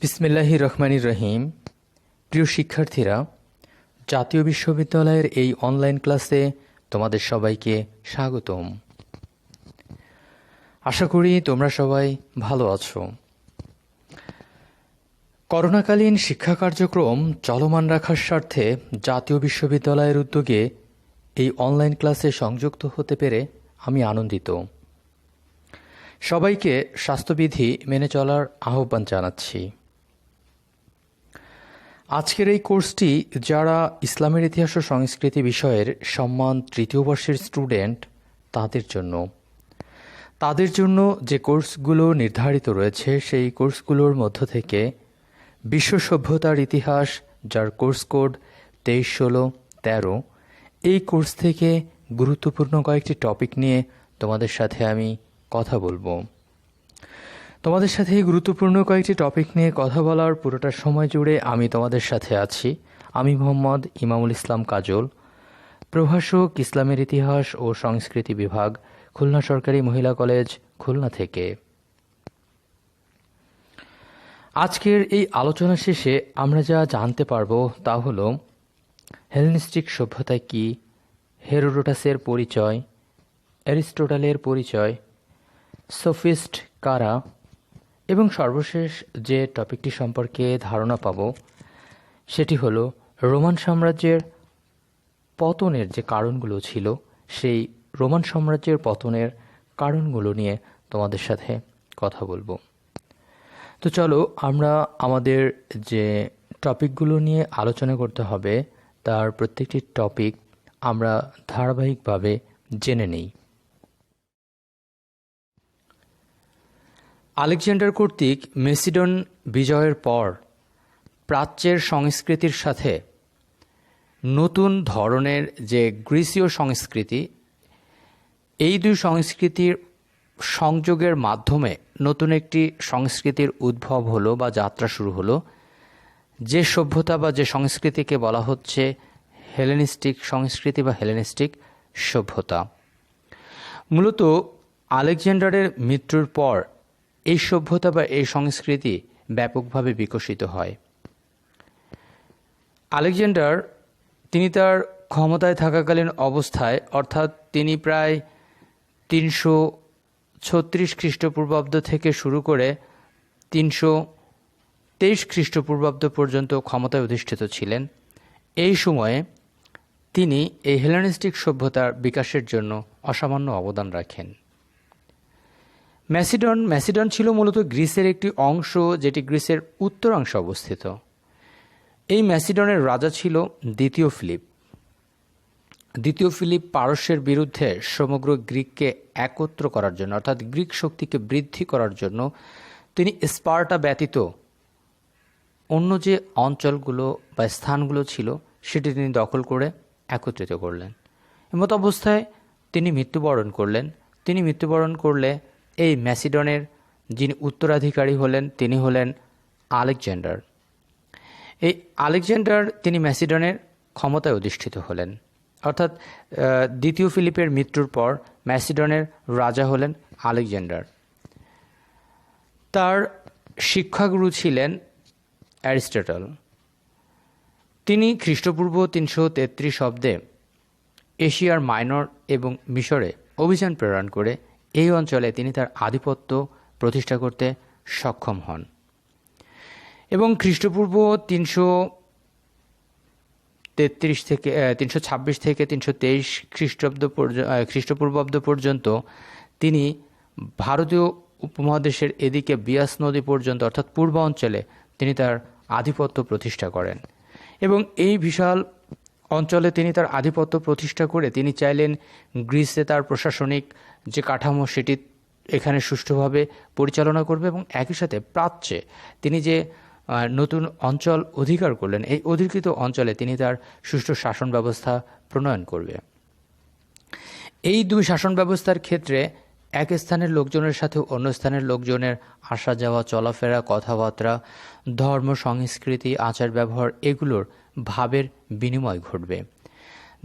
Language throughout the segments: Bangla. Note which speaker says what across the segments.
Speaker 1: বিসমিল্লাহির রহমানির রহিম। প্রিয় শিক্ষার্থীরা, জাতীয় বিশ্ববিদ্যালয়ের এই অনলাইন ক্লাসে তোমাদের সবাইকে স্বাগতম। আশা করি তোমরা সবাই ভালো আছো। করোনাকালীন শিক্ষা কার্যক্রম চলমান রাখার স্বার্থে জাতীয় বিশ্ববিদ্যালয়ের উদ্যোগে এই অনলাইন ক্লাসে সংযুক্ত হতে পেরে আমি আনন্দিত। সবাইকে স্বাস্থ্যবিধি মেনে চলার আহ্বান জানাচ্ছি। আজকের এই কোর্সটি যারা ইসলামের ইতিহাস ও সংস্কৃতি বিষয়ের সম্মান তৃতীয় বর্ষের স্টুডেন্ট তাদের জন্য যে কোর্সগুলো নির্ধারিত রয়েছে সেই কোর্সগুলোর মধ্য থেকে বিশ্ব সভ্যতার ইতিহাস, যার কোর্স কোড 2316-13, এই কোর্স থেকে গুরুত্বপূর্ণ কয়েকটি টপিক নিয়ে তোমাদের সাথে আমি কথা বলবো। তোমাদের সাথে এই গুরুত্বপূর্ণ কয়েকটি টপিক নিয়ে কথা বলার পুরোটা সময় জুড়ে আমি তোমাদের সাথে আছি। আমি মোহাম্মদ ইমামুল ইসলাম কাজল, প্রভাষক, ইসলামের ইতিহাস ও সংস্কৃতি বিভাগ, খুলনা সরকারি মহিলা কলেজ, খুলনা থেকে। আজকের এই আলোচনা শেষে আমরা যা জানতে পারবো তা হলো হেলেনিস্টিক সভ্যতা কী, হেরোডোটাসের পরিচয়, অ্যারিস্টোটলের পরিচয়, সোফিস্ট কারা, এবং সর্বশেষ যে টপিকটি সম্পর্কে ধারণা পাব সেটি হলো রোমান সাম্রাজ্যের পতনের যে কারণগুলো ছিল, সেই রোমান সাম্রাজ্যের পতনের কারণগুলো নিয়ে তোমাদের সাথে কথা বলবো। তো চলো আমরা আমাদের যে টপিকগুলো নিয়ে আলোচনা করতে হবে তার প্রত্যেকটি টপিক আমরা ধারাবাহিকভাবে জেনে নেই। আলেকজান্ডার কর্তৃক মেসিডন বিজয়ের পর প্রাচ্যের সংস্কৃতির সাথে নতুন ধরনের যে গ্রীসীয় সংস্কৃতি, এই দুই সংস্কৃতির সংযোগের মাধ্যমে নতুন একটি সংস্কৃতির উদ্ভব হলো বা যাত্রা শুরু হলো। যে সভ্যতা বা যে সংস্কৃতিকে বলা হচ্ছে হেলেনিস্টিক সংস্কৃতি বা হেলেনিস্টিক সভ্যতা। মূলত আলেকজান্ডারের মৃত্যুর পর এই সভ্যতা বা এই সংস্কৃতি ব্যাপকভাবে বিকশিত হয়। আলেকজান্ডার তিনি তার ক্ষমতায় থাকাকালীন অবস্থায়, অর্থাৎ তিনি প্রায় 336 খ্রিস্টপূর্বাব্দ থেকে শুরু করে 323 খ্রিস্টপূর্বাব্দ পর্যন্ত ক্ষমতায় অধিষ্ঠিত ছিলেন। এই সময়ে তিনি এই হেলেনিস্টিক সভ্যতার বিকাশের জন্য অসামান্য অবদান রাখেন। ম্যাসিডন ছিল মূলত গ্রিসের একটি অংশ, যেটি গ্রিসের উত্তরাংশে অবস্থিত। এই ম্যাসিডনের রাজা ছিল দ্বিতীয় ফিলিপ পারস্যের বিরুদ্ধে সমগ্র গ্রিককে একত্র করার জন্য, অর্থাৎ গ্রিক শক্তিকে বৃদ্ধি করার জন্য তিনি স্পার্টা ব্যতীত অন্য যে অঞ্চলগুলো বা স্থানগুলো ছিল সেটি তিনি দখল করে একত্রিত করলেন। এমত অবস্থায় তিনি মৃত্যুবরণ করলে এই ম্যাসিডনের যিনি উত্তরাধিকারী হলেন তিনি হলেন আলেকজান্ডার। এই আলেকজান্ডার তিনি ম্যাসিডনের ক্ষমতায় অধিষ্ঠিত হলেন, অর্থাৎ দ্বিতীয় ফিলিপের মৃত্যুর পর ম্যাসিডনের রাজা হলেন আলেকজান্ডার। তার শিক্ষাগুরু ছিলেন অ্যারিস্টটল। তিনি খ্রিস্টপূর্ব 333 অব্দে এশিয়ার মাইনর এবং মিশরে অভিযান প্রেরণ করে এই অঞ্চলে তিনি তার আধিপত্য প্রতিষ্ঠা করতে সক্ষম হন এবং খ্রিস্টপূর্ব 326 থেকে 323 খ্রিস্টপূর্বাব্দ পর্যন্ত তিনি ভারতীয় উপমহাদেশের এদিকে বিয়াস নদী পর্যন্ত, অর্থাৎ পূর্বাঞ্চলে তিনি তার আধিপত্য প্রতিষ্ঠা করেন এবং এই বিশাল অঞ্চলে তিনি তার আধিপত্য প্রতিষ্ঠা করে তিনি চাইলেন গ্রিসে তার প্রশাসনিক যে কাঠামো সেটি এখানে সুষ্ঠুভাবে পরিচালনা করবে এবং একই সাথে প্রাচ্যে তিনি যে নতুন অঞ্চল অধিকার করলেন, এই অধিকৃত অঞ্চলে তিনি তার সুষ্ঠু শাসন ব্যবস্থা প্রণয়ন করবে। এই দুই শাসন ব্যবস্থার ক্ষেত্রে এক স্থানের লোকজনের সাথে অন্য স্থানের লোকজনের আসা যাওয়া, চলাফেরা, কথাবার্তা, ধর্ম, সংস্কৃতি, আচার ব্যবহার এগুলোর ভাবের বিনিময় ঘটবে,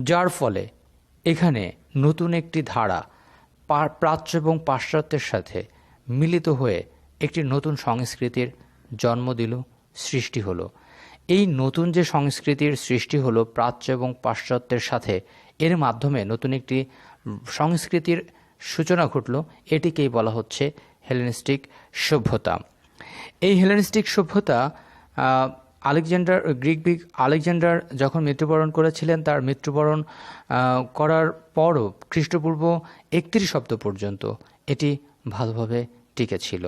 Speaker 1: যার ফলে এখানে নতুন একটি ধারা প্রাচ্য এবং পাশ্চাত্যের সাথে মিলিত হয়ে একটি নতুন সংস্কৃতির জন্ম দিল, সৃষ্টি হলো। এই নতুন যে সংস্কৃতির সৃষ্টি হলো প্রাচ্য এবং পাশ্চাত্যের সাথে, এর মাধ্যমে নতুন একটি সংস্কৃতির সূচনা ঘটল। এটিকেই বলা হচ্ছে হেলেনিস্টিক সভ্যতা। এই হেলেনিস্টিক সভ্যতা গ্রিক আলেকজান্ডার যখন মৃত্যুবরণ করেছিলেন, তার মৃত্যুবরণ করার পরও খ্রিস্টপূর্ব 31 শব্দ পর্যন্ত এটি ভালোভাবে টিকে ছিল।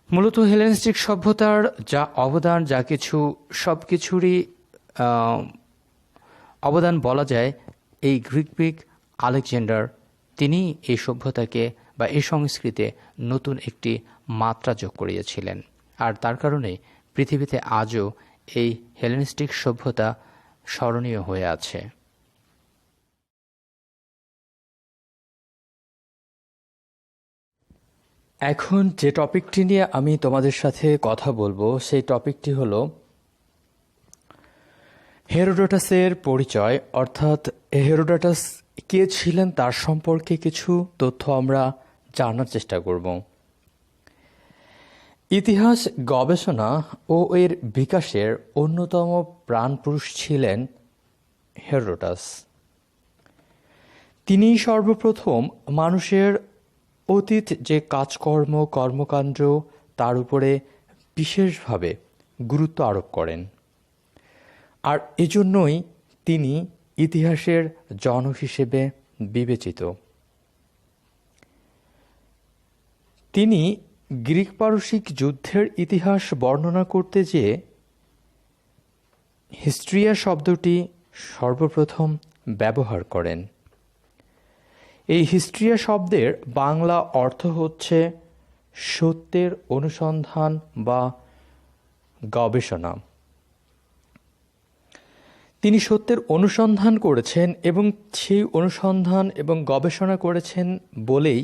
Speaker 1: মূলত হেলেনিস্টিক সভ্যতার যা অবদান, যা কিছু, সব কিছুরই অবদান বলা যায় এই গ্রিক আলেকজান্ডার। তিনি এই সভ্যতাকে বা এই সংস্কৃতিতে নতুন একটি মাত্রা যোগ করিয়েছিলেন। আর তার কারণে পৃথিবীতে আজও এই হেলেনিস্টিক সভ্যতা স্মরণীয় হয়ে আছে। এখন যে টপিকটি নিয়ে আমি তোমাদের সাথে কথা বলবো, সেই টপিকটি হলো হেরোডোটাসের পরিচয়, অর্থাৎ হেরোডোটাস কে ছিলেন তার সম্পর্কে কিছু তথ্য আমরা জানার চেষ্টা করব। ইতিহাস গবেষণা ও এর বিকাশের অন্যতম প্রাণপুরুষ ছিলেন হেরোডোটাস। তিনি সর্বপ্রথম মানুষের অতীত যে কাজকর্ম, কর্মকাণ্ড, তার উপরে বিশেষভাবে গুরুত্ব আরোপ করেন। আর এজন্যই তিনি ইতিহাসের জনক হিসেবে বিবেচিত। তিনি গ্রিক পারসিক যুদ্ধের ইতিহাস বর্ণনা করতে যেয়ে হিস্ট্রিয়া শব্দটি সর্বপ্রথম ব্যবহার করেন। এই হিস্ট্রিয়া শব্দের বাংলা অর্থ হচ্ছে সত্যের অনুসন্ধান বা গবেষণা। তিনি সত্যের অনুসন্ধান করেছেন এবং সেই অনুসন্ধান এবং গবেষণা করেছেন বলেই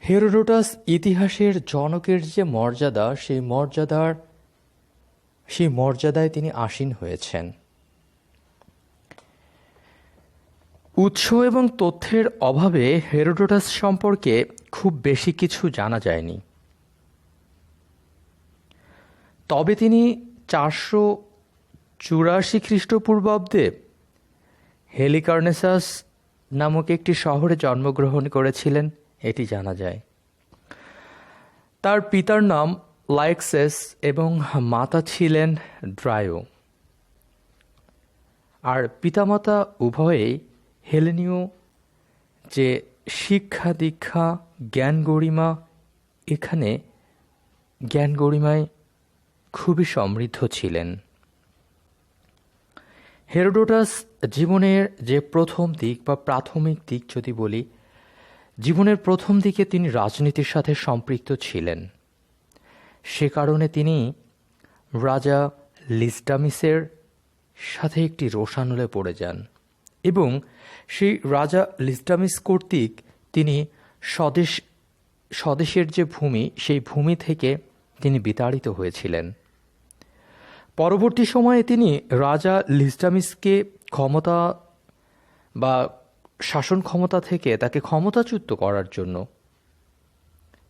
Speaker 1: হেরোডোটাস ইতিহাসের জনকের যে মর্যাদা, সেই মর্যাদায় তিনি আসীন হয়েছেন। উৎস এবং তথ্যের অভাবে হেরোডোটাস সম্পর্কে খুব বেশি কিছু জানা যায়নি। তবে তিনি 484 খ্রিস্টপূর্বাব্দে হেলিকার্নেসাস নামক একটি শহরে জন্মগ্রহণ করেছিলেন, এটি জানা যায়। তার পিতার নাম লাইক্সেস এবং মাতা ছিলেন ড্রায়ো। আর পিতামাতা উভয়েই হেলেনীয় যে শিক্ষা দীক্ষা, জ্ঞান গরিমা, এখানে জ্ঞান গরিমায় খুবই সমৃদ্ধ ছিলেন। হেরোডোটাস জীবনের যে প্রথম দিক বা প্রাথমিক দিক যদি বলি, জীবনের প্রথম দিকে তিনি রাজনীতির সাথে সম্পৃক্ত ছিলেন। সে কারণে তিনি রাজা লিস্টামিসের সাথে একটি রোষানলে পড়ে যান এবং সেই রাজা লিস্টামিস কর্তৃক তিনি স্বদেশের যে ভূমি, সেই ভূমি থেকে তিনি বিতাড়িত হয়েছিলেন। পরবর্তী সময়ে তিনি রাজা লিস্টামিসকে ক্ষমতা বা শাসন ক্ষমতা থেকে তাকে ক্ষমতাচ্যুত করার জন্য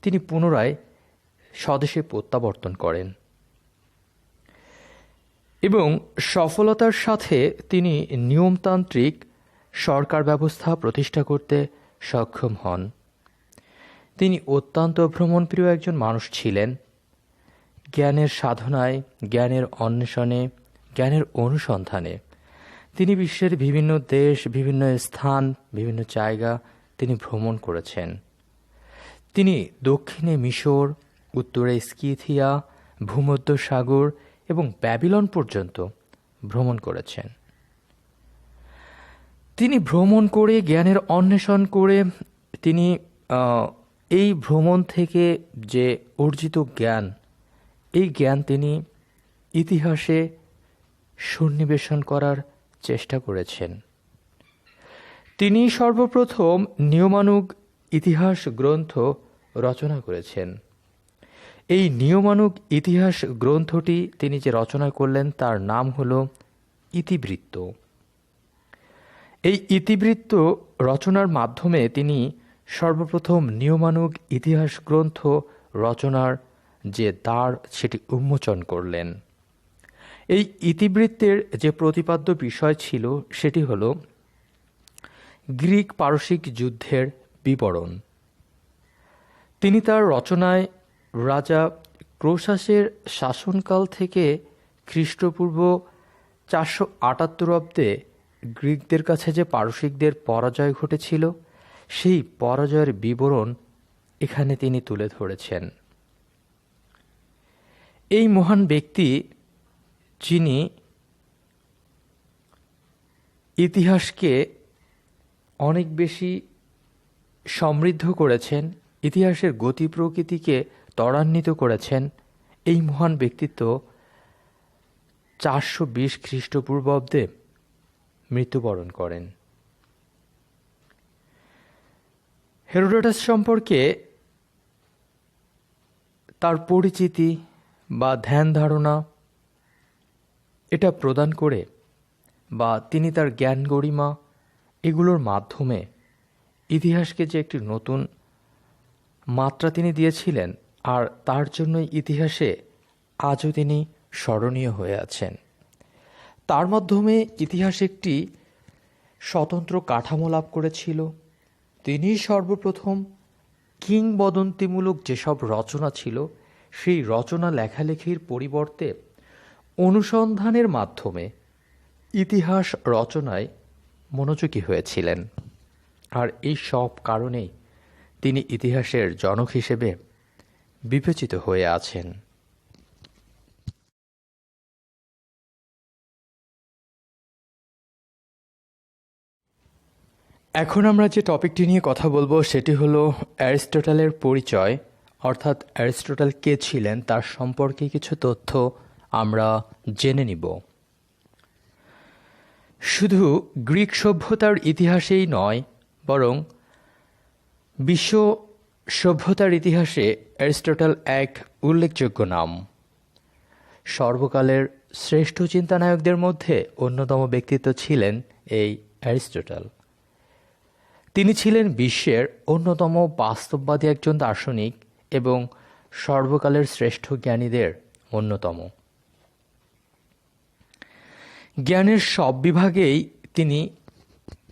Speaker 1: তিনি পুনরায় স্বদেশে প্রত্যাবর্তন করেন এবং সফলতার সাথে তিনি নিয়মতান্ত্রিক সরকার ব্যবস্থা প্রতিষ্ঠা করতে সক্ষম হন। তিনি অত্যন্ত ভ্রমণপ্রিয় একজন মানুষ ছিলেন। জ্ঞানের সাধনায়, জ্ঞানের অন্বেষণে, জ্ঞানের অনুসন্ধানে তিনি বিশ্বের বিভিন্ন দেশ, বিভিন্ন স্থান, বিভিন্ন জায়গা তিনি ভ্রমণ করেছেন। তিনি দক্ষিণে মিশর, উত্তরে স্কিথিয়া, ভূমধ্য সাগর এবং ব্যাবিলন পর্যন্ত ভ্রমণ করেছেন। তিনি ভ্রমণ করে, জ্ঞানের অন্বেষণ করে, তিনি এই ভ্রমণ থেকে যে অর্জিত জ্ঞান, এই জ্ঞান তিনি ইতিহাসে সন্নিবেশন করার চেষ্টা করেছেন। তিনি সর্বপ্রথম নিয়মানুগ ইতিহাস গ্রন্থ রচনা করেছেন। এই নিয়মানুগ ইতিহাস গ্রন্থটি তিনি যে রচনা করলেন তার নাম হল ইতিবৃত্ত। এই ইতিবৃত্ত রচনার মাধ্যমে তিনি সর্বপ্রথম নিয়মানুগ ইতিহাস গ্রন্থ রচনার যে দ্বার সেটি উন্মোচন করলেন। এই ইতিবৃত্তের যে প্রতিপাদ্য বিষয় ছিল সেটি হল গ্রিক পারসিক যুদ্ধের বিবরণ। তিনি তার রচনায় রাজা ক্রোসাসের শাসনকাল থেকে খ্রিস্টপূর্ব 478 অব্দে গ্রিকদের কাছে যে পারসিকদের পরাজয় ঘটেছিল সেই পরাজয়ের বিবরণ এখানে তিনি তুলে ধরেছেন। এই মহান ব্যক্তি যিনি ইতিহাসকে অনেক বেশি সমৃদ্ধ করেছেন, ইতিহাসের গতি প্রকৃতিকে ত্বরান্বিত করেছেন, এই মহান ব্যক্তিত্ব 420 খ্রিস্টপূর্বাব্দে মৃত্যুবরণ করেন। হেরোডোটাস সম্পর্কে তার পরিচিতি বা ধ্যান ধারণা এটা প্রদান করে বা তিনি তার জ্ঞান গরিমা এগুলোর মাধ্যমে ইতিহাসকে যে একটি নতুন মাত্রা তিনি দিয়েছিলেন, আর তার জন্যই ইতিহাসে আজও তিনি স্মরণীয় হয়ে আছেন। তার মাধ্যমে ইতিহাস একটি স্বতন্ত্র কাঠামো লাভ করেছিল। তিনি সর্বপ্রথম কিংবদন্তিমূলক যেসব রচনা ছিল সেই রচনা লেখালেখির পরিবর্তে অনুসন্ধানের মাধ্যমে ইতিহাস রচনায় মনোযোগী হয়েছিলেন। আর এই সব কারণেই তিনি ইতিহাসের জনক হিসেবে বিবেচিত হয়ে আছেন। এখন আমরা যে টপিকটি নিয়ে কথা বলবো সেটি হলো অ্যারিস্টটলের পরিচয়, অর্থাৎ অ্যারিস্টটল কে ছিলেন তার সম্পর্কে কিছু তথ্য আমরা জেনে নিব। শুধু গ্রিক সভ্যতার ইতিহাসেই নয়, বরং বিশ্ব সভ্যতার ইতিহাসে অ্যারিস্টটল এক উল্লেখযোগ্য নাম। সর্বকালের শ্রেষ্ঠ চিন্তানায়কদের মধ্যে অন্যতম ব্যক্তিত্ব ছিলেন এই অ্যারিস্টটল। তিনি ছিলেন বিশ্বের অন্যতম বাস্তববাদী একজন দার্শনিক এবং সর্বকালের শ্রেষ্ঠ জ্ঞানীদের অন্যতম। জ্ঞানের সব বিভাগেই তিনি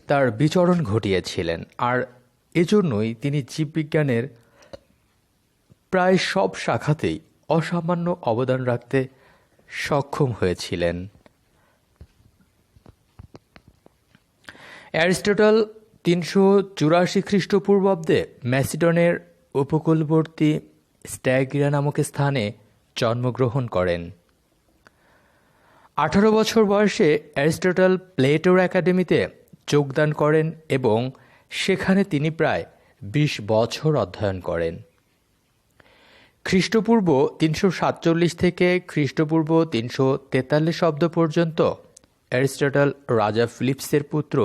Speaker 1: তার বিচরণ ঘটিয়েছিলেন, আর এজন্যই তিনি জীববিজ্ঞানের প্রায় সব শাখাতেই অসামান্য অবদান রাখতে সক্ষম হয়েছিলেন। অ্যারিস্টটল 384 খ্রিস্টপূর্বাব্দে ম্যাসিডনের উপকূলবর্তী স্ট্যাগিরা নামক স্থানে জন্মগ্রহণ করেন। 18 বছর বয়সে অ্যারিস্টটল প্লেটোর একাডেমিতে যোগদান করেন এবং সেখানে তিনি প্রায় 20 বছর অধ্যয়ন করেন। খ্রিস্টপূর্ব 347 থেকে খ্রিস্টপূর্ব 343 অব্দ পর্যন্ত অ্যারিস্টটল রাজা ফিলিপসের পুত্র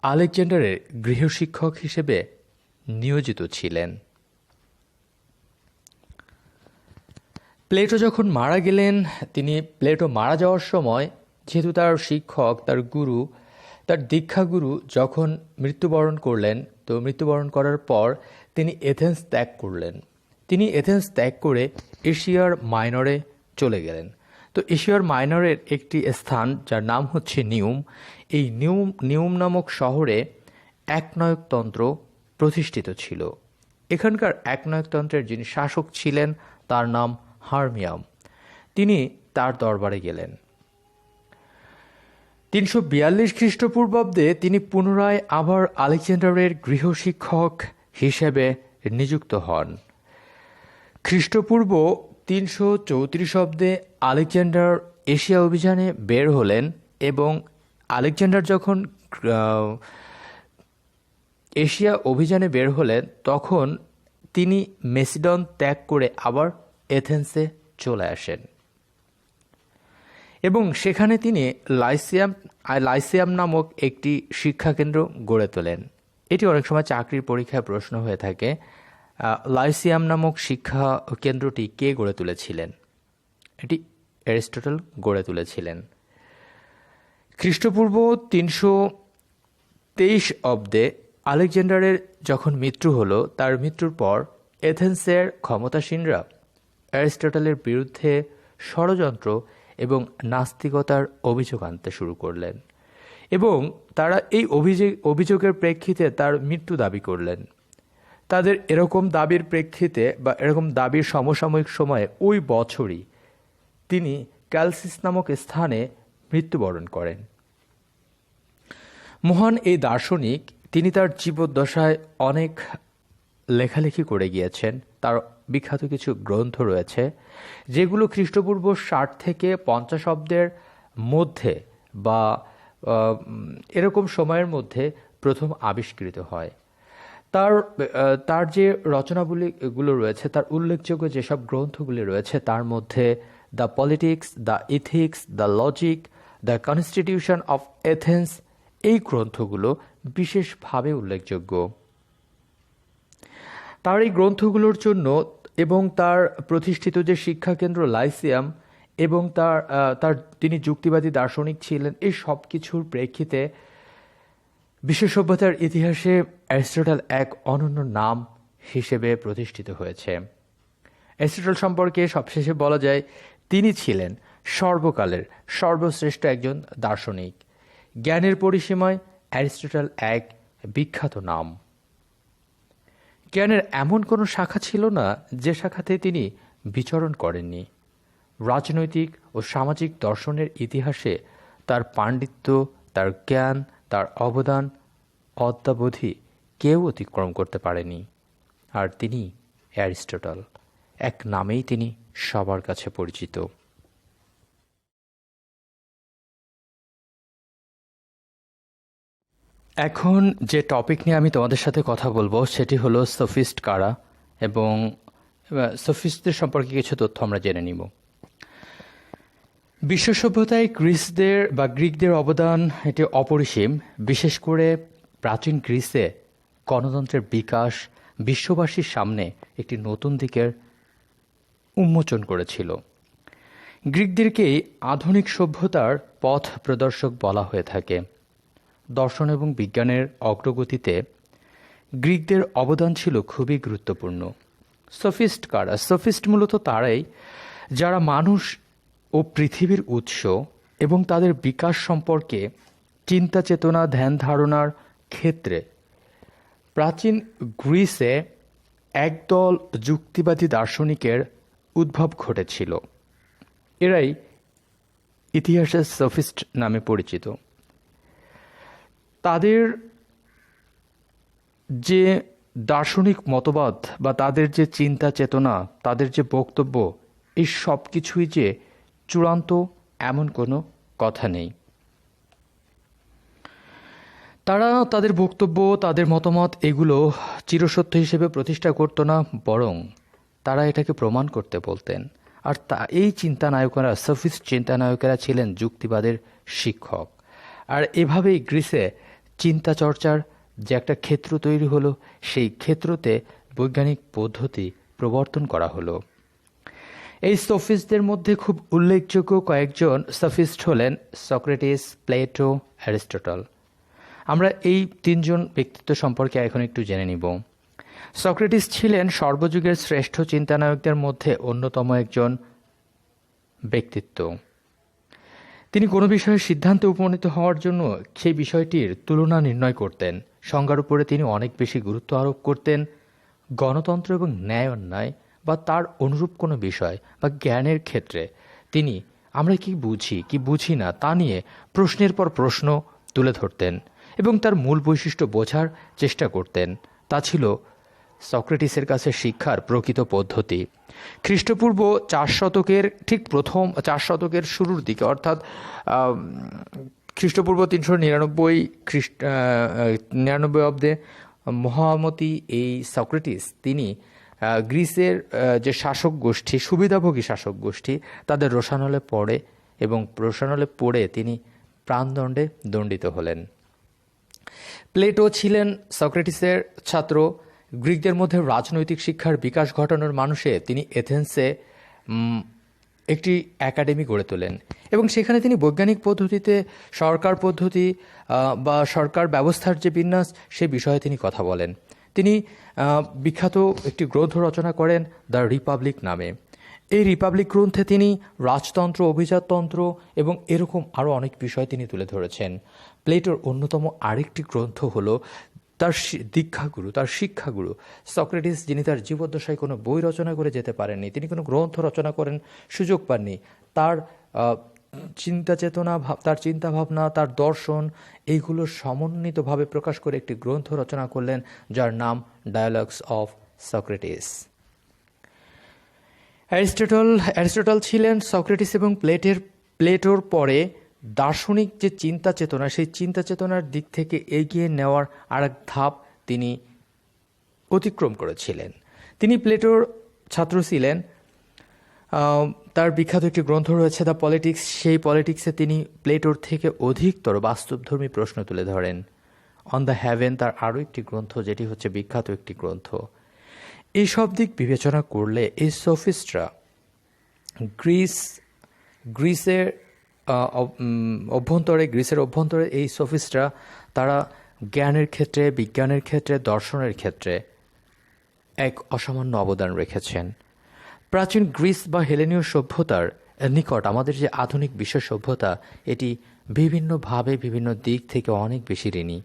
Speaker 1: আলেকজান্ডারের গৃহশিক্ষক হিসেবে নিয়োজিত ছিলেন। প্লেটো যখন মারা গেলেন, প্লেটো মারা যাওয়ার সময় যেহেতু তার শিক্ষক, তার গুরু, তার দীক্ষাগুরু যখন মৃত্যুবরণ করলেন, তো মৃত্যুবরণ করার পর তিনি এথেন্স ত্যাগ করলেন। তিনি এথেন্স ত্যাগ করে এশিয়ার মাইনরে চলে গেলেন। তো এশিয়ার মাইনরের একটি স্থান যার নাম হচ্ছে নিউম, এই নিউম নামক শহরে একনায়কতন্ত্র প্রতিষ্ঠিত ছিল। এখানকার একনায়কতন্ত্রের যিনি শাসক ছিলেন তার নাম হার্মিয়াম। তিনি তার দরবারে গেলেন। 342 খ্রিস্টপূর্বাব্দে তিনি পুনরায় আবার আলেকজান্ডারের গৃহশিক্ষক হিসেবে নিযুক্ত হন। খ্রিস্টপূর্ব 334 অব্দে আলেকজান্ডার এশিয়া অভিযানে বের হলেন এবং আলেকজান্ডার যখন এশিয়া অভিযানে বের হলেন তখন তিনি মেসিডন ত্যাগ করে আবার এথেন্সে চলে আসেন এবং সেখানে তিনি লাইসিয়াম নামক একটি শিক্ষাকেন্দ্র গড়ে তোলেন। এটি অনেক সময় চাকরির পরীক্ষায় প্রশ্ন হয়ে থাকে। লাইসিয়াম নামক শিক্ষা কেন্দ্রটি কে গড়ে তুলেছিলেন? এটি অ্যারিস্টটল গড়ে তুলেছিলেন। খ্রিস্টপূর্ব 323 অব্দে আলেকজান্ডারের যখন মৃত্যু হলো, তার মৃত্যুর পর এথেন্সের ক্ষমতাসীনরা অ্যারিস্টটলের বিরুদ্ধে ষড়যন্ত্র এবং নাস্তিকতার অভিযোগ আনতে শুরু করলেন এবং তারা এই অভিযোগের প্রেক্ষিতে তার মৃত্যু দাবি করলেন। তাদের এরকম দাবির প্রেক্ষিতে বা এরকম দাবির সমসাময়িক সময়ে ওই বছরই তিনি ক্যালসিস নামক স্থানে মৃত্যুবরণ করেন। মহান এই দার্শনিক তিনি তার জীবদ্দশায় অনেক লেখালেখি করে গিয়েছেন। তার বিখ্যাত কিছু গ্রন্থ রয়েছে যেগুলো খ্রিস্টপূর্ব ৬০ থেকে ৫০ অব্দের মধ্যে বা এরকম সময়ের মধ্যে প্রথম আবিষ্কৃত হয়। তার যে রচনাগুলো রয়েছে, তার উল্লেখযোগ্য যেসব গ্রন্থগুলি রয়েছে তার মধ্যে the politics, the ethics, the logic, the constitution of Athens এই গ্রন্থগুলো বিশেষভাবে উল্লেখযোগ্য। তার এই গ্রন্থগুলোর জন্য এবং তার প্রতিষ্ঠিত যে শিক্ষাকেন্দ্র লাইসিয়াম এবং তিনি যুক্তিবাদী দার্শনিক ছিলেন, এই সব কিছুর প্রেক্ষিতে বিশ্ব সভ্যতার ইতিহাসে অ্যারিস্টটল এক অনন্য নাম হিসেবে প্রতিষ্ঠিত হয়েছে। অ্যারিস্টটল সম্পর্কে সবশেষে বলা যায় তিনি ছিলেন সর্বকালের সর্বশ্রেষ্ঠ একজন দার্শনিক। জ্ঞানের পরিসীমায় অ্যারিস্টটল এক বিখ্যাত নাম। জ্ঞানের এমন কোনো শাখা ছিল না যে শাখাতে তিনি বিচরণ করেননি। রাজনৈতিক ও সামাজিক দর্শনের ইতিহাসে তার পাণ্ডিত্য, তার জ্ঞান, তার অবদান অদ্যাবধি কেউ অতিক্রম করতে পারেনি। আর তিনি অ্যারিস্টটল, এক নামেই তিনি সবার কাছে পরিচিত। এখন যে টপিক নিয়ে আমি তোমাদের সাথে কথা বলবো সেটি হলো সফিস্ট কারা এবং সফিস্টদের সম্পর্কে কিছু তথ্য আমরা জেনে নিব। বিশ্ব সভ্যতায় গ্রিকদের অবদান এটি অপরিসীম। বিশেষ করে প্রাচীন গ্রিসে গণতন্ত্রের বিকাশ বিশ্ববাসীর সামনে একটি নতুন দিকের উন্মোচন করেছিল। গ্রিকদেরকেই আধুনিক সভ্যতার পথ প্রদর্শক বলা হয়ে থাকে। দর্শন এবং বিজ্ঞানের অগ্রগতিতে গ্রিকদের অবদান ছিল খুবই গুরুত্বপূর্ণ। সফিস্ট কারা? সফিস্ট মূলত তারাই যারা মানুষ ও পৃথিবীর উৎস এবং তাদের বিকাশ সম্পর্কে চিন্তা চেতনা ধ্যান ধারণার ক্ষেত্রে প্রাচীন গ্রিসে একদল যুক্তিবাদী দার্শনিকের উদ্ভব ঘটেছিল। এরাই ইতিহাসে সফিস্ট নামে পরিচিত। তাদের যে দার্শনিক মতবাদ বা তাদের যে চিন্তা চেতনা, তাদের যে বক্তব্য, এই সব কিছুই যে চূড়ান্ত এমন কোনো কথা নেই। তারা তাদের বক্তব্য, তাদের মতামত এগুলো চিরসত্য হিসেবে প্রতিষ্ঠা করতো না, বরং তারা এটাকে প্রমাণ করতে বলতেন। আর এই চিন্তানায়কেরা, সফিস্ট চিন্তানায়কেরা ছিলেন যুক্তিবাদের শিক্ষক। আর এভাবেই গ্রিসে চিন্তা চর্চার যে একটা ক্ষেত্র তৈরি হলো, সেই ক্ষেত্রতে বৈজ্ঞানিক পদ্ধতি প্রবর্তন করা হলো। এই সফিস্টদের মধ্যে খুব উল্লেখযোগ্য কয়েকজন সফিস্ট হলেন সক্রেটিস, প্লেটো, অ্যারিস্টটল। আমরা এই তিনজন ব্যক্তিত্ব সম্পর্কে এখন একটু জেনে নিব। সক্রেটিস ছিলেন সর্বযুগের শ্রেষ্ঠ চিন্তানায়কদের মধ্যে অন্যতম একজন ব্যক্তিত্ব। তিনি কোনো বিষয়ে সিদ্ধান্তে উপনীত হওয়ার জন্য সেই বিষয়টির তুলনা নির্ণয় করতেন। সংজ্ঞার উপরে তিনি অনেক বেশি গুরুত্ব আরোপ করতেন। গণতন্ত্র এবং ন্যায় অন্যায় বা তার অনুরূপ কোনো বিষয় বা জ্ঞানের ক্ষেত্রে তিনি আমরা কি বুঝি না তা নিয়ে প্রশ্নের পর প্রশ্ন তুলে ধরতেন এবং তার মূল বৈশিষ্ট্য বোঝার চেষ্টা করতেন। তা ছিল সক্রেটিসের কাছে শিক্ষার প্রকৃত পদ্ধতি। খ্রিস্টপূর্ব ৪ শতকের ঠিক প্রথম ৪ শতকের শুরুর দিকে, অর্থাৎ খ্রিস্টপূর্ব ৩99 অব্দে মহামতি এই সক্রেটিস তিনি গ্রিসের যে শাসক গোষ্ঠী, সুবিধাভোগী শাসক গোষ্ঠী, তাদের রোষানলে পড়ে এবং রোষানলে পড়ে তিনি প্রাণদণ্ডে দণ্ডিত হলেন। প্লেটো ছিলেন সক্রেটিসের ছাত্র। গ্রিকদের মধ্যে রাজনৈতিক শিক্ষার বিকাশ ঘটানোর মানুষে তিনি এথেন্সে একটি একাডেমি গড়ে তোলেন এবং সেখানে তিনি বৈজ্ঞানিক পদ্ধতিতে সরকার পদ্ধতি বা সরকার ব্যবস্থার যে বিন্যাস সে বিষয়ে তিনি কথা বলেন। তিনি বিখ্যাত একটি গ্রন্থ রচনা করেন দ্য রিপাবলিক নামে। এই রিপাবলিক গ্রন্থে তিনি রাজতন্ত্র, অভিজাততন্ত্র এবং এরকম আরও অনেক বিষয় তিনি তুলে ধরেছেন। প্লেটোর অন্যতম আরেকটি গ্রন্থ হলো তার দীক্ষাগুরু, তার শিক্ষাগুরু সক্রেটিস, যিনি তার জীবদ্দশায় কোনো বই রচনা করে যেতে পারেননি, তিনি কোনো গ্রন্থ রচনা করেন সুযোগ পাননি। তার চিন্তা চেতনা, তার চিন্তাভাবনা, তার দর্শন, এইগুলো সমন্বিতভাবে প্রকাশ করে একটি গ্রন্থ রচনা করলেন যার নাম ডায়ালগস অফ সক্রেটিস। অ্যারিস্টটল ছিলেন সক্রেটিস এবং প্লেটোর পরে দার্শনিক যে চিন্তা চেতনা, সেই চিন্তা চেতনার দিক থেকে এগিয়ে নেওয়ার আরেক ধাপ তিনি অতিক্রম করেছিলেন। তিনি প্লেটোর ছাত্র ছিলেন। তার বিখ্যাত একটি গ্রন্থ রয়েছে দ্য পলিটিক্স। সেই পলিটিক্সে তিনি প্লেটোর থেকে অধিকতর বাস্তবধর্মী প্রশ্ন তুলে ধরেন। অন দ্য হ্যাভেন তার আরও একটি গ্রন্থ, যেটি হচ্ছে বিখ্যাত একটি গ্রন্থ। এই সব দিক বিবেচনা করলে এই সোফিস্টরা গ্রিসের অভ্যন্তরে এই সোফিস্টরা তারা জ্ঞানের ক্ষেত্রে, বিজ্ঞানের ক্ষেত্রে, দর্শনের ক্ষেত্রে এক অসামান্য অবদান রেখেছেন। প্রাচীন গ্রিস বা হেলেনীয় সভ্যতার নিকট আমাদের যে আধুনিক বিশ্ব সভ্যতা, এটি বিভিন্নভাবে বিভিন্ন দিক থেকে অনেক বেশি ঋণী।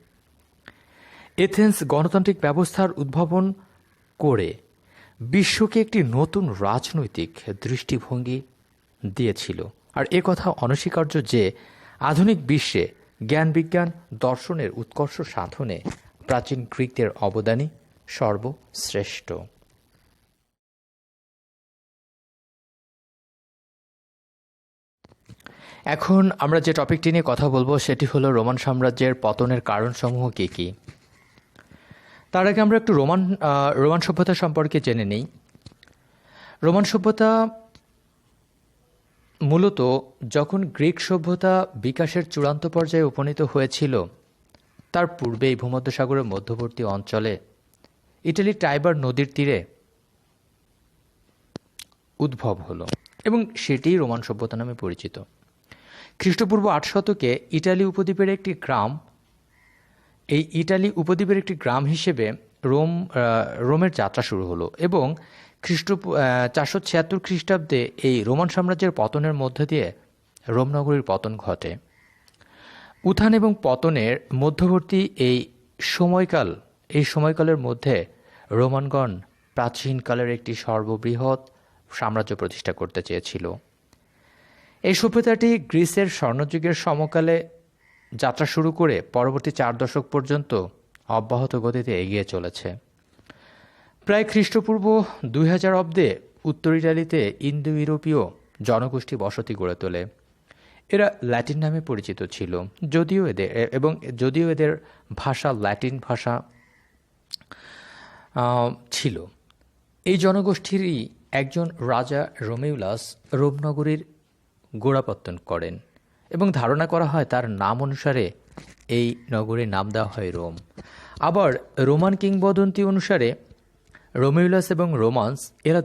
Speaker 1: এথেন্স গণতান্ত্রিক ব্যবস্থার উদ্ভাবন করে বিশ্বকে একটি নতুন রাজনৈতিক দৃষ্টিভঙ্গি দিয়েছিল। আর এ কথা অনস্বীকার্য যে আধুনিক বিশ্বে জ্ঞান, বিজ্ঞান, দর্শনের উৎকর্ষ সাধনে প্রাচীন গ্রিকদের অবদানই সর্বশ্রেষ্ঠ। এখন আমরা যে টপিকটি নিয়ে কথা বলবো সেটি হলো রোমান সাম্রাজ্যের পতনের কারণসমূহ কী কী। তার আগে আমরা একটু রোমান সভ্যতা সম্পর্কে জেনে নিই। রোমান সভ্যতা মূলত যখন গ্রিক সভ্যতা বিকাশের চূড়ান্ত পর্যায়ে উপনীত হয়েছিল, তার পূর্বেই ভূমধ্যসাগরের মধ্যবর্তী অঞ্চলে ইটালির টাইবার নদীর তীরে উদ্ভব হলো এবং সেটিই রোমান সভ্যতা নামে পরিচিত। খ্রিস্টপূর্ব 8 শতকে ইটালি উপদ্বীপের একটি গ্রাম হিসেবে রোমের যাত্রা শুরু হলো এবং 476 খ্রিস্টাব্দে এই রোমান সাম্রাজ্যের পতনের মধ্য দিয়ে রোম নগরীর পতন ঘটে। উত্থান এবং পতনের মধ্যবর্তী এই সময়কালের মধ্যে রোমানগণ প্রাচীনকালের একটি সর্ববৃহৎ সাম্রাজ্য প্রতিষ্ঠা করতে চেয়েছিল। এই সভ্যতাটি গ্রিসের স্বর্ণযুগের সমকালে যাত্রা শুরু করে পরবর্তী 4 দশক পর্যন্ত অব্যাহত গতিতে এগিয়ে চলেছে। প্রায় খ্রিস্টপূর্ব 2000 অব্দে উত্তর ইটালিতে ইন্দো ইউরোপীয় জনগোষ্ঠী বসতি গড়ে তোলে। এরা ল্যাটিন নামে পরিচিত ছিল, যদিও এদের ভাষা ল্যাটিন ভাষা ছিল। এই জনগোষ্ঠীরই একজন রাজা রোমেউলাস রোম নগরীর গোড়াপত্তন করেন এবং ধারণা করা হয় তার নাম অনুসারে এই নগরীর নাম দেওয়া হয় রোম। আবার রোমান কিংবদন্তি অনুসারে রোমেউলাস এবং রোমান্স, এরা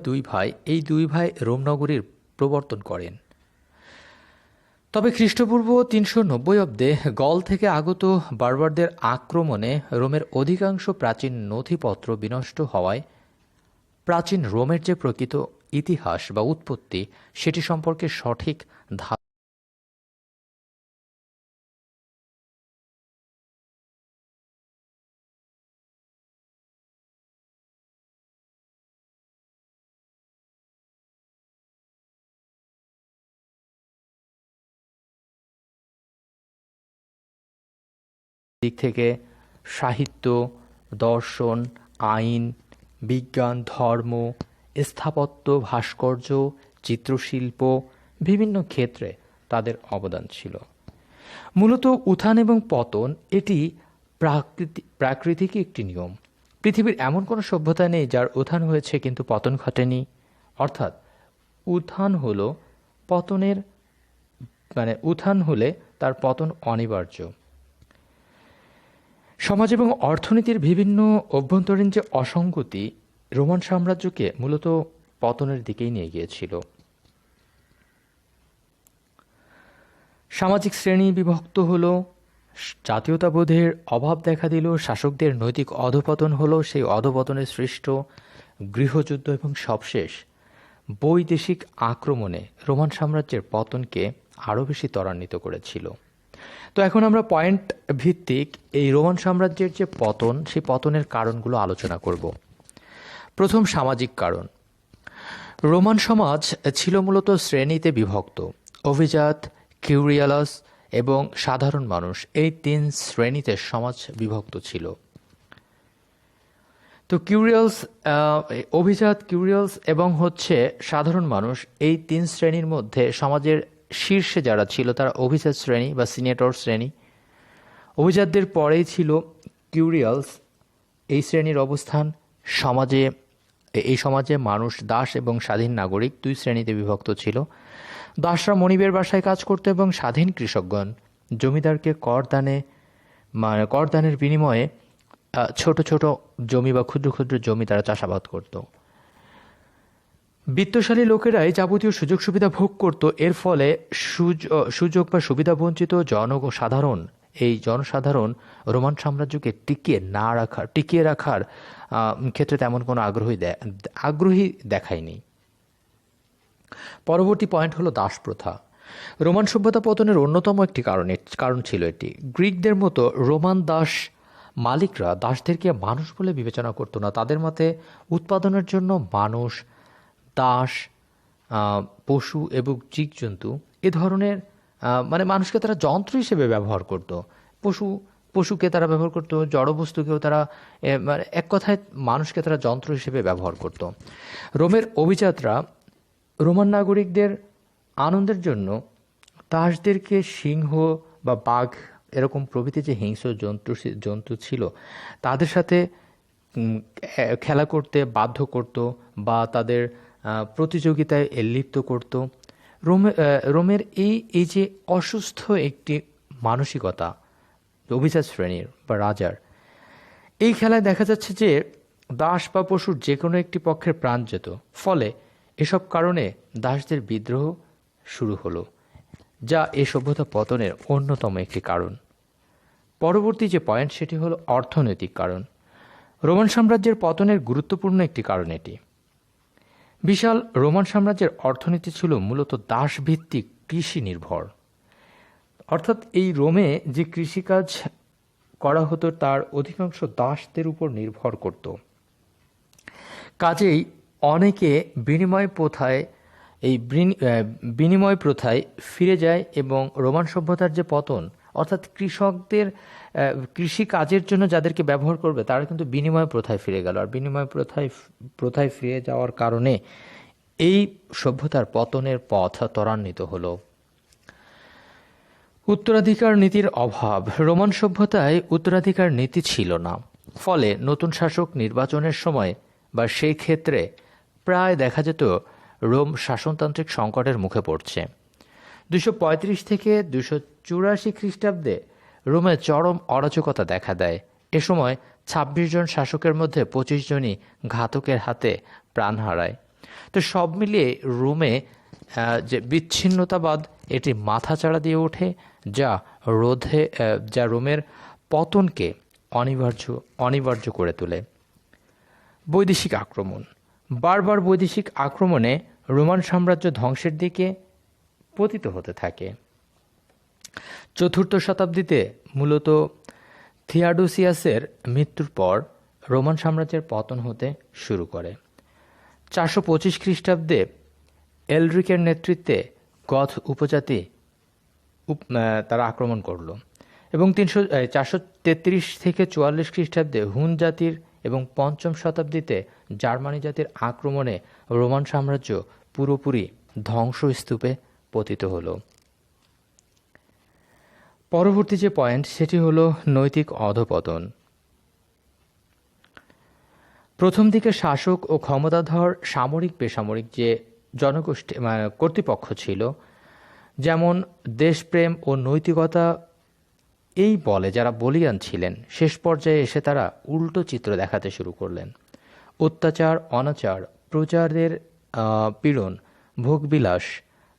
Speaker 1: এই দুই ভাই রোম নগরীর প্রবর্তন করেন। তবে খ্রিস্টপূর্ব 390 অব্দে গল থেকে আগত বার্বারদের আক্রমণে রোমের অধিকাংশ প্রাচীন নথিপত্র বিনষ্ট হওয়ায় প্রাচীন রোমের যে প্রকৃত ইতিহাস বা উৎপত্তি, সেটি সম্পর্কে সঠিক দিক থেকে সাহিত্য, দর্শন, আইন, বিজ্ঞান, ধর্ম, স্থাপত্য, ভাস্কর্য, চিত্রশিল্প, বিভিন্ন ক্ষেত্রে তাদের অবদান ছিল। মূলত উত্থান এবং পতন এটি প্রাকৃতিক একটি নিয়ম। পৃথিবীর এমন কোনো সভ্যতা নেই যার উত্থান হয়েছে কিন্তু পতন ঘটেনি। অর্থাৎ উত্থান হলে তার পতন অনিবার্য। সমাজ এবং অর্থনীতির বিভিন্ন অভ্যন্তরীণ যে অসঙ্গতি রোমান সাম্রাজ্যকে মূলত পতনের দিকেই নিয়ে গিয়েছিল। সামাজিক শ্রেণী বিভক্ত হলো, জাতীয়তাবোধের অভাব দেখা দিল, শাসকদের নৈতিক অধঃপতন হলো, সেই অধঃপতনে সৃষ্ট গৃহযুদ্ধ এবং সবশেষ বৈদেশিক আক্রমণে রোমান সাম্রাজ্যের পতনকে আরও বেশি ত্বরান্বিত করেছিল। তো এখন আমরা পয়েন্ট ভিত্তিক এই রোমান সাম্রাজ্যের যে পতন, সেই পতনের কারণগুলো আলোচনা করব। প্রথম, সামাজিক কারণ। রোমান সমাজ ছিল মূলত শ্রেণীতে বিভক্ত। অভিজাত, কিউরিয়ালাস এবং সাধারণ মানুষ, এই তিন শ্রেণীতে সমাজ বিভক্ত ছিল। তো অভিজাত, কিউরিয়ালস এবং সাধারণ মানুষ, এই তিন শ্রেণীর মধ্যে সমাজের শীর্ষে যারা ছিল তারা অভিজাত শ্রেণী বা সিনেটর শ্রেণী। অভিজাতদের পরেই ছিল কিউরিয়ালস। এই শ্রেণীর অবস্থান এই সমাজে মানুষ দাস এবং স্বাধীন নাগরিক দুই শ্রেণীতে বিভক্ত ছিল। দাসরা মনিবের বাসায় কাজ করত এবং স্বাধীন কৃষকগণ জমিদারকে করদানের বিনিময়ে ছোট ছোট জমি বা ক্ষুদ্র ক্ষুদ্র জমি তারা চাষাবাদ করত। বিত্তশালী লোকেরাই যাবতীয় সুযোগ সুবিধা ভোগ করত। এর ফলে সুযোগ বা সুবিধা বঞ্চিত জনসাধারণ রোমান সাম্রাজ্যকে টিকিয়ে রাখার ক্ষেত্রে তেমন কোনো আগ্রহী দেখায়নি। পরবর্তী পয়েন্ট হলো দাস প্রথা। রোমান সভ্যতা পতনের অন্যতম একটি কারণ ছিল এটি। গ্রিকদের মতো রোমান মালিকরা দাসদেরকে মানুষ বলে বিবেচনা করত না। তাদের মতে উৎপাদনের জন্য মানুষ, দাস, পশু এবং জীবজন্তু এ ধরনের মানুষকে তারা যন্ত্র হিসেবে ব্যবহার করত। পশুকে তারা ব্যবহার করত, জড়বস্তুকেও তারা এক কথায় মানুষকে তারা যন্ত্র হিসেবে ব্যবহার করত। রোমের অভিজাতরা রোমান নাগরিকদের আনন্দের জন্য দাসদেরকে সিংহ বা বাঘ এরকম প্রভৃতি যে হিংস্র জন্তু ছিল তাদের সাথে খেলা করতে বাধ্য করত বা তাদের প্রতিযোগিতায় লিপ্ত করত। রোমের এই যে অসুস্থ একটি মানসিকতা অভিজাত শ্রেণীর বা রাজার, এই খেলায় দেখা যাচ্ছে যে দাস বা পশুর যে কোনো একটি পক্ষের প্রাণ যেত। ফলে এসব কারণে দাসদের বিদ্রোহ শুরু হলো, যা এ সভ্যতা পতনের অন্যতম একটি কারণ। পরবর্তী যে পয়েন্ট সেটি হলো অর্থনৈতিক কারণ। রোমান সাম্রাজ্যের পতনের গুরুত্বপূর্ণ একটি কারণ এটি। বিশাল রোমান সাম্রাজ্যের অর্থনীতি ছিল মূলত দাসভিত্তিক, কৃষি নির্ভর। অর্থাৎ এই রোমে যে কৃষিকাজ করা হতো তার অধিকাংশ দাসদের উপর নির্ভর করত। কাজেই অনেকে বিনিময় প্রথায় ফিরে যায় এবং রোমান সভ্যতার যে পতন, অর্থাৎ কৃষকদের কৃষি কাজের জন্য যাদেরকে ব্যবহার করবে তারা কিন্তু বিনিময় প্রথায় ফিরে গেল। আর বিনিময় প্রথায় ফিরে যাওয়ার কারণে এই সভ্যতার পতনের পথ ত্বরান্বিত হলো। উত্তরাধিকার নীতির অভাব। রোমান সভ্যতায় উত্তরাধিকার নীতি ছিল না। ফলে নতুন শাসক নির্বাচনের সময় বা সেই ক্ষেত্রে প্রায় দেখা যেত রোম শাসনতান্ত্রিক সংকটের মুখে পড়ছে। 235 থেকে 284 খ্রিস্টাব্দে রোমে চরম অরাজকতা দেখা দেয়। এ সময় 26 জন শাসকের মধ্যে 25 জনই ঘাতকের হাতে প্রাণ হারায়। তো সব মিলিয়ে রোমে যে বিচ্ছিন্নতাবাদ এটি মাথাচাড়া দিয়ে ওঠে, যা রোমের পতনকে অনিবার্য করে তোলে। বৈদেশিক আক্রমণ। বারবার বৈদেশিক আক্রমণে রোমান সাম্রাজ্য ধ্বংসের দিকে পতিত হতে থাকে। 4th শতাব্দীতে মূলত থিওডোসিয়াসের মৃত্যুর পর রোমান সাম্রাজ্যের পতন হতে শুরু করে। 425 খ্রিস্টাব্দে এলরিকের নেতৃত্বে গথ উপজাতি তারা আক্রমণ করল এবং 433 থেকে 44 খ্রিস্টাব্দে হুন জাতির এবং 5ম শতাব্দীতে জার্মানি জাতির আক্রমণে রোমান সাম্রাজ্য পুরোপুরি ধ্বংসস্তূপে পতিত হল। পরবর্তী যে পয়েন্ট সেটি হলো নৈতিক অধঃপতন। প্রথম দিকে শাসক ও ক্ষমতাধর সামরিক বেসামরিক যে জনগোষ্ঠী কর্তৃপক্ষ ছিল, যেমন দেশপ্রেম ও নৈতিকতা এই বলে যারা বলীয়ান ছিলেন, শেষ পর্যায়ে এসে তারা উল্টো চিত্র দেখাতে শুরু করলেন। অত্যাচার, অনাচার, প্রজাদের পীড়ন, ভোগবিলাস,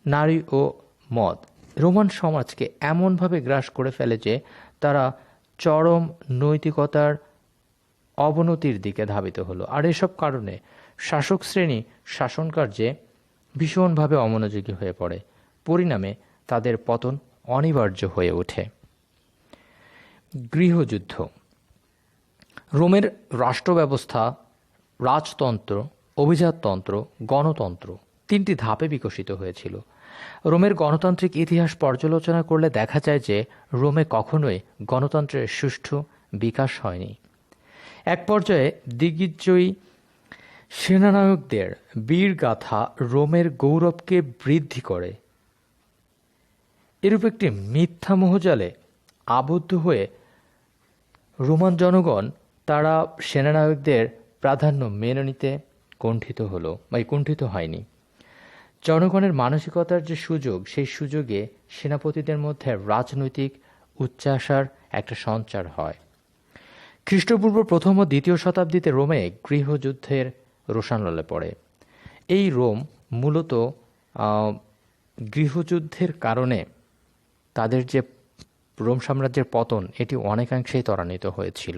Speaker 1: নারী ও মদ রোমান সমাজকে এমনভাবে গ্রাস করে ফেলে যে তারা চরম নৈতিকতার অবনতির দিকে ধাবিত হলো। আর এসব কারণে শাসক শ্রেণী শাসনকার্যে ভীষণভাবে অমনোযোগী হয়ে পড়ে। পরিণামে তাদের পতন অনিবার্য হয়ে ওঠে। গৃহযুদ্ধ। রোমের রাষ্ট্র ব্যবস্থা, রাজতন্ত্র, অভিজাততন্ত্র, গণতন্ত্র তিনটি ধাপে বিকশিত হয়েছিল। রোমের গণতান্ত্রিক ইতিহাস পর্যালোচনা করলে দেখা যায় যে রোমে কখনোই গণতন্ত্রের সুষ্ঠু বিকাশ হয়নি। এক পর্যায়ে দিগ্বিজয়ী সেনানায়কদের বীরগাথা রোমের গৌরবকে বৃদ্ধি করে। এরূপ একটি মিথ্যা মোহজালে আবদ্ধ হয়ে রোমান জনগণ তারা সেনানায়কদের প্রাধান্য মেনে নিতে কুণ্ঠিত হয়নি। জনগণের মানসিকতার যে সুযোগ, সেই সুযোগে সেনাপতিদের মধ্যে রাজনৈতিক উচ্চাশার একটা সঞ্চার হয়। খ্রিস্টপূর্ব প্রথম ও দ্বিতীয় শতাব্দীতে রোমে গৃহযুদ্ধের রোষানলে পড়ে। এই রোম মূলত গৃহযুদ্ধের কারণে তাদের যে রোম সাম্রাজ্যের পতন, এটি অনেকাংশেই ত্বরান্বিত হয়েছিল।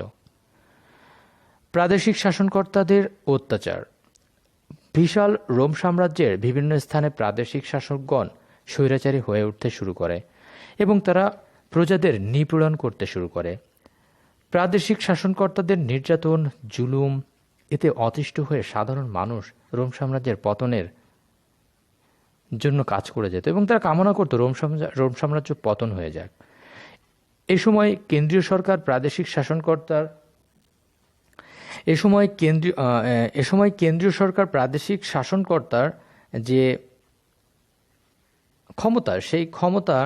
Speaker 1: প্রাদেশিক শাসনকর্তাদের অত্যাচার। বিশাল রোম সাম্রাজ্যের বিভিন্ন স্থানে প্রাদেশিক শাসকগণ স্বৈরাচারী হয়ে উঠতে শুরু করে এবং তারা প্রজাদের নিপীড়ন করতে শুরু করে। প্রাদেশিক শাসনকর্তাদের নির্যাতন, জুলুম এতে অতিষ্ঠ হয়ে সাধারণ মানুষ রোম সাম্রাজ্যের পতনের জন্য কাজ করে যেত এবং তারা কামনা করত রোম সাম্রাজ্য পতন হয়ে যাক। এ সময় কেন্দ্রীয় সরকার প্রাদেশিক শাসনকর্তার কেন্দ্রীয় সরকার প্রাদেশিক শাসনকর্তার যে ক্ষমতা, সেই ক্ষমতা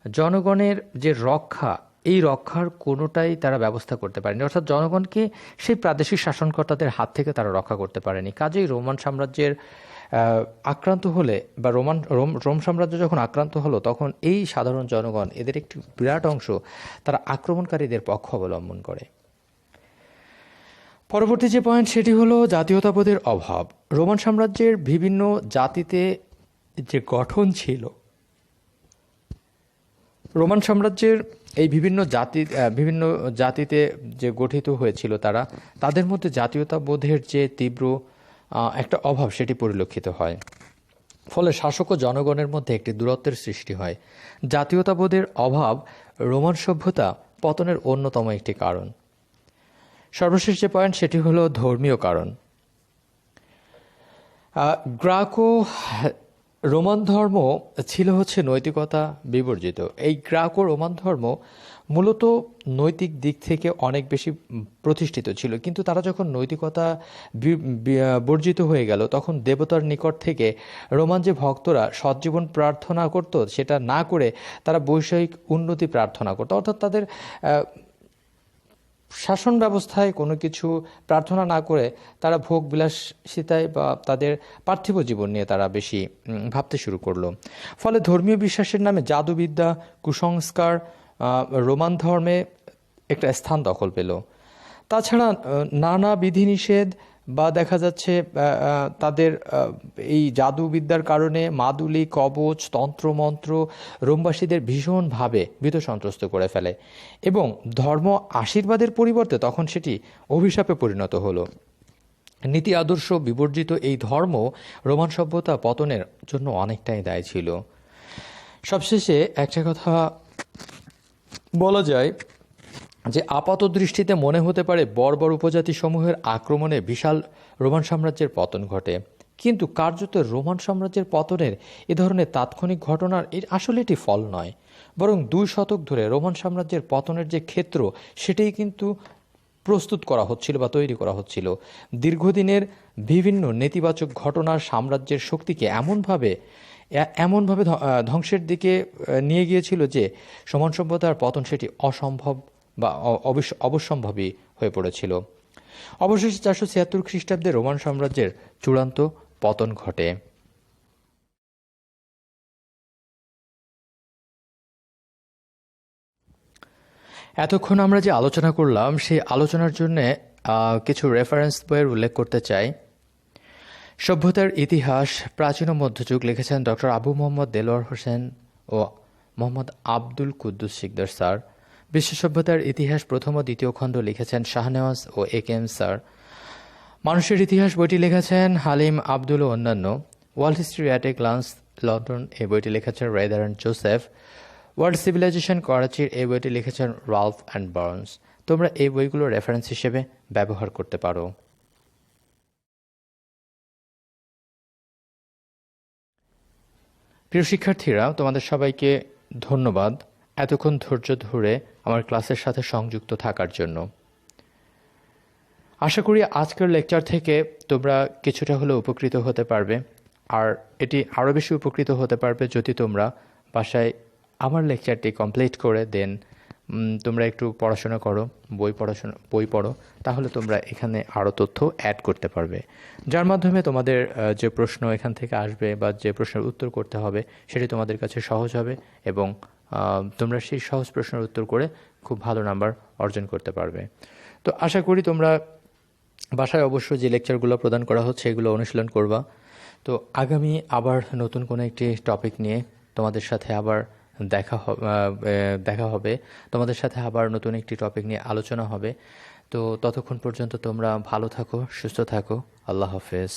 Speaker 1: জনগণের যে রক্ষা, এই রক্ষার কোনোটাই তারা ব্যবস্থা করতে পারেনি। অর্থাৎ জনগণকে সেই প্রাদেশিক শাসনকর্তাদের হাত থেকে তারা রক্ষা করতে পারেনি। কাজেই রোমান সাম্রাজ্যের আক্রান্ত হলে বা রোম সাম্রাজ্য যখন আক্রান্ত হলো, তখন এই সাধারণ জনগণ, এদের একটি বিরাট অংশ তারা আক্রমণকারীদের পক্ষ অবলম্বন করে। পরবর্তী যে পয়েন্ট, সেটি হলো জাতীয়তাবোধের অভাব। রোমান সাম্রাজ্যের বিভিন্ন জাতিতে যে গঠন ছিল, রোমান সাম্রাজ্যের এই বিভিন্ন জাতিতে যে গঠিত হয়েছিল, তাদের মধ্যে জাতীয়তাবোধের যে তীব্র একটা অভাব, সেটি পরিলক্ষিত হয়। ফলে শাসক ও জনগণের মধ্যে একটি দূরত্বের সৃষ্টি হয়। জাতীয়তাবোধের অভাব রোমান সভ্যতা পতনের অন্যতম একটি কারণ। সর্বশেষ যে পয়েন্ট, সেটি হলো ধর্মীয় কারণ। গ্রাকো রোমান ধর্ম ছিল নৈতিকতা বিবর্জিত। এই গ্রাকো রোমান ধর্ম মূলত নৈতিক দিক থেকে অনেক বেশি প্রতিষ্ঠিত ছিল, কিন্তু তারা যখন নৈতিকতা বর্জিত হয়ে গেল, তখন দেবতার নিকট থেকে রোমান যে ভক্তরা সজ্জীবন প্রার্থনা করত, সেটা না করে তারা বৈষয়িক উন্নতি প্রার্থনা করত। অর্থাৎ তাদের শাসন ব্যবস্থায় কোনো কিছু প্রার্থনা না করে তারা ভোগ বিলাসিতায় বা তাদের পার্থিব জীবন নিয়ে তারা বেশি ভাবতে শুরু করলো। ফলে ধর্মীয় বিশ্বাসের নামে জাদুবিদ্যা, কুসংস্কার রোমান ধর্মে একটা স্থান দখল পেল। তাছাড়া নানা বিধিনিষেধ বা দেখা যাচ্ছে তাদের এই জাদুবিদ্যার কারণে মাদুলি, কবচ, তন্ত্রমন্ত্র রোমবাসীদের ভীষণভাবে ভীত সন্ত্রস্ত করে ফেলে এবং ধর্ম আশীর্বাদের পরিবর্তে তখন সেটি অভিশাপে পরিণত হলো। নীতি আদর্শ বিবর্জিত এই ধর্ম রোমান সভ্যতা পতনের জন্য অনেকটাই দায়ী ছিল। সবশেষে একটা কথা বলা যায় যে আপাত দৃষ্টিতে মনে হতে পারে বর্বর উপজাতি সমূহের আক্রমণে বিশাল রোমান সাম্রাজ্যের পতন ঘটে, কিন্তু কার্যত রোমান সাম্রাজ্যের পতনের এ ধরনের তাৎক্ষণিক ঘটনার আসলে এটি ফল নয়, বরং 2 শতক ধরে রোমান সাম্রাজ্যের পতনের যে ক্ষেত্র, সেটাই কিন্তু প্রস্তুত করা হচ্ছিল বা তৈরি করা হচ্ছিল। দীর্ঘদিনের বিভিন্ন নেতিবাচক ঘটনার সাম্রাজ্যের শক্তিকে এমনভাবে ধ্বংসের দিকে নিয়ে গিয়েছিল যে সমান সভ্যতার পতন সেটি অসম্ভব বা অবশ্যম্ভাবী হয়ে পড়েছিল। অবশেষে 476 খ্রিস্টাব্দে রোমান সাম্রাজ্যের চূড়ান্ত পতন ঘটে। এতক্ষণ আমরা যে আলোচনা করলাম, সেই আলোচনার জন্য কিছু রেফারেন্স বইয়ের উল্লেখ করতে চাই। সভ্যতার ইতিহাস প্রাচীন ও মধ্যযুগ লিখেছেন ডক্টর আবু মোহাম্মদ দেলোয়ার হোসেন ও মোহাম্মদ আব্দুল কুদ্দুস শিকদার স্যার। বিশ্ব সভ্যতার ইতিহাস প্রথম ও দ্বিতীয় খণ্ড লিখেছেন শাহনেওয়াজ ও এ কে এম স্যার। মানুষের ইতিহাস বইটি লিখেছেন হালিম আব্দুল ও অন্যান্য। World history at a glance London এই বইটি লিখেছেন Rather and Joseph. World civilisation করাচির এই বইটি লিখেছেন রালফ অ্যান্ড বার্নস। তোমরা এই বইগুলো রেফারেন্স হিসেবে ব্যবহার করতে পারো। প্রিয় শিক্ষার্থীরা, তোমাদের সবাইকে ধন্যবাদ এতক্ষণ ধৈর্য ধরে আমার ক্লাসের সাথে সংযুক্ত থাকার জন্য। আশা করি আজকের লেকচার থেকে তোমরা কিছুটা হলেও উপকৃত হতে পারবে, আর এটি আরও বেশি উপকৃত হতে পারবে যদি তোমরা বাসায় আমার লেকচারটি কমপ্লিট করে দেন তোমরা একটু পড়াশোনা করো, বই পড়ো, তাহলে তোমরা এখানে আরও তথ্য অ্যাড করতে পারবে, যার মাধ্যমে তোমাদের যে প্রশ্ন এখান থেকে আসবে বা যে প্রশ্নের উত্তর করতে হবে সেটি তোমাদের কাছে সহজ হবে এবং তোমরা সেই সহজ প্রশ্নের উত্তর করে খুব ভালো নাম্বার অর্জন করতে পারবে। তো আশা করি তোমরা বাসায় অবশ্যই যে লেকচারগুলো প্রদান করা হচ্ছে এগুলো অনুশীলন করবা। তো আগামী আবার নতুন কোনো একটি টপিক নিয়ে তোমাদের সাথে আবার দেখা হবে, তোমাদের সাথে আবার নতুন একটি টপিক নিয়ে আলোচনা হবে। তো ততক্ষণ পর্যন্ত তোমরা ভালো থাকো, সুস্থ থাকো। আল্লাহ হাফেজ।